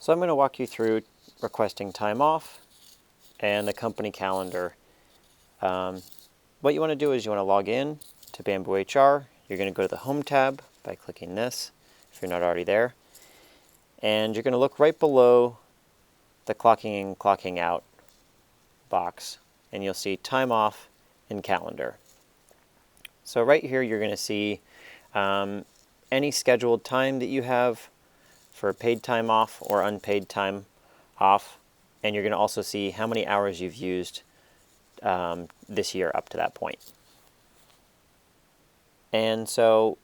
So I'm going to walk you through requesting time off and the company calendar. What you want to do is you want to log in to BambooHR. You're going to go to the Home tab by clicking this, if you're not already there. And you're going to look right below the clocking in, clocking out box, and you'll see time off and calendar. So right here you're going to see any scheduled time that you have for paid time off or unpaid time off, and you're going to also see how many hours you've used this year up to that point. And so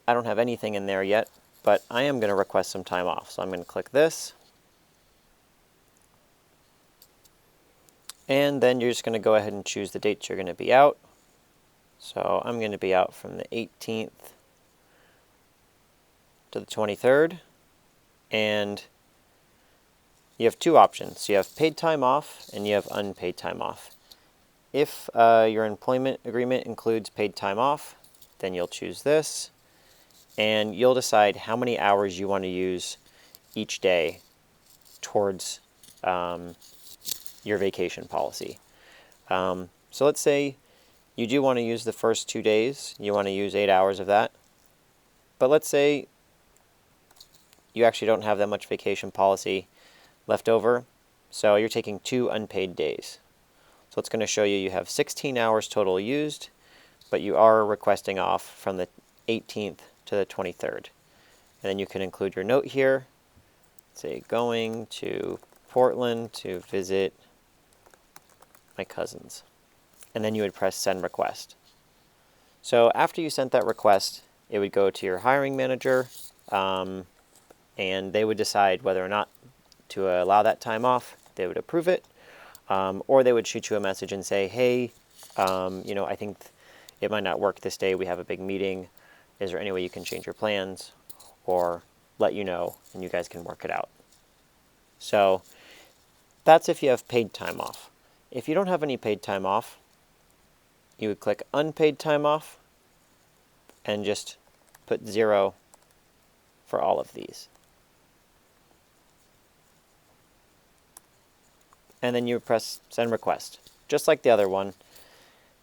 I don't have anything in there yet, but I am going to request some time off. So I'm going to click this, and then you're just going to go ahead and choose the dates you're going to be out. So I'm going to be out from the 18th to the 23rd, and you have two options. So you have paid time off and you have unpaid time off. If your employment agreement includes paid time off, then you'll choose this, and you'll decide how many hours you want to use each day towards your vacation policy. So let's say you do want to use the first 2 days. You want to use 8 hours of that. But let's say you actually don't have that much vacation policy left over, so you're taking 2 unpaid days. So it's going to show you have 16 hours total used, but you are requesting off from the 18th to the 23rd. And then you can include your note here, say going to Portland to visit my cousins. And then you would press send request. So after you sent that request, it would go to your hiring manager, and they would decide whether or not to allow that time off. They would approve it, or they would shoot you a message and say, hey, I think it might not work this day. We have a big meeting. Is there any way you can change your plans? Or let you know, and you guys can work it out. So that's if you have paid time off. If you don't have any paid time off, you would click unpaid time off and just put 0 for all of these. And then you press send request, just like the other one.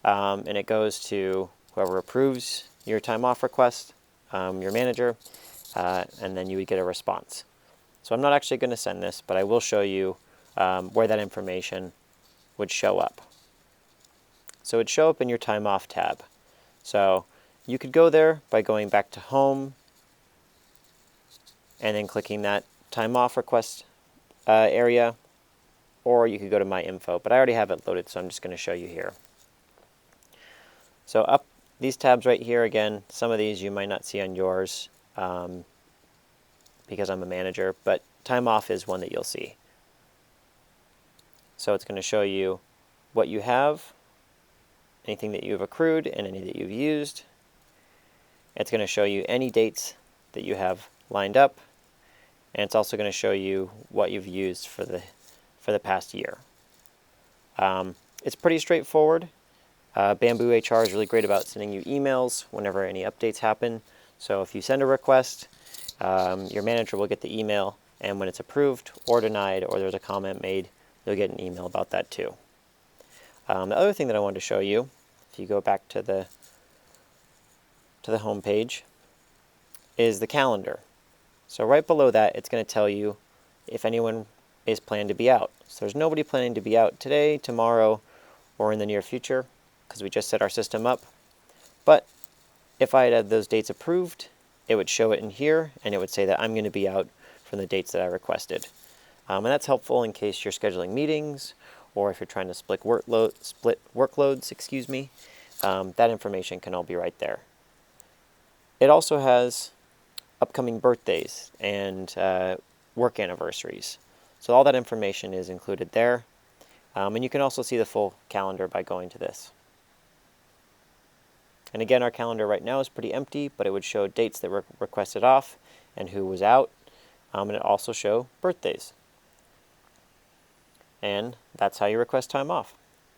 And it goes to whoever approves your time off request, your manager, and then you would get a response. So I'm not actually going to send this, but I will show you where that information would show up. So it would show up in your time off tab. So you could go there by going back to home and then clicking that time off request area, or you could go to my info, but I already have it loaded, so I'm just going to show you here. So up these tabs right here, again, some of these you might not see on yours because I'm a manager, but time off is one that you'll see. So it's going to show you what you have, anything that you've accrued, and any that you've used. It's going to show you any dates that you have lined up, and it's also going to show you what you've used for the past year. It's pretty straightforward. BambooHR is really great about sending you emails whenever any updates happen. So if you send a request, your manager will get the email, and when it's approved or denied or there's a comment made, you'll get an email about that too. The other thing that I wanted to show you, if you go back to the home page, is the calendar. So right below that, it's going to tell you if anyone is planned to be out. So there's nobody planning to be out today, tomorrow, or in the near future, because we just set our system up. But if I had those dates approved, it would show it in here, and it would say that I'm going to be out from the dates that I requested. And that's helpful in case you're scheduling meetings, or if you're trying to split workloads, that information can all be right there. It also has upcoming birthdays and work anniversaries. So all that information is included there. And you can also see the full calendar by going to this. And again, our calendar right now is pretty empty, but it would show dates that were requested off and who was out. And it also show birthdays. And that's how you request time off.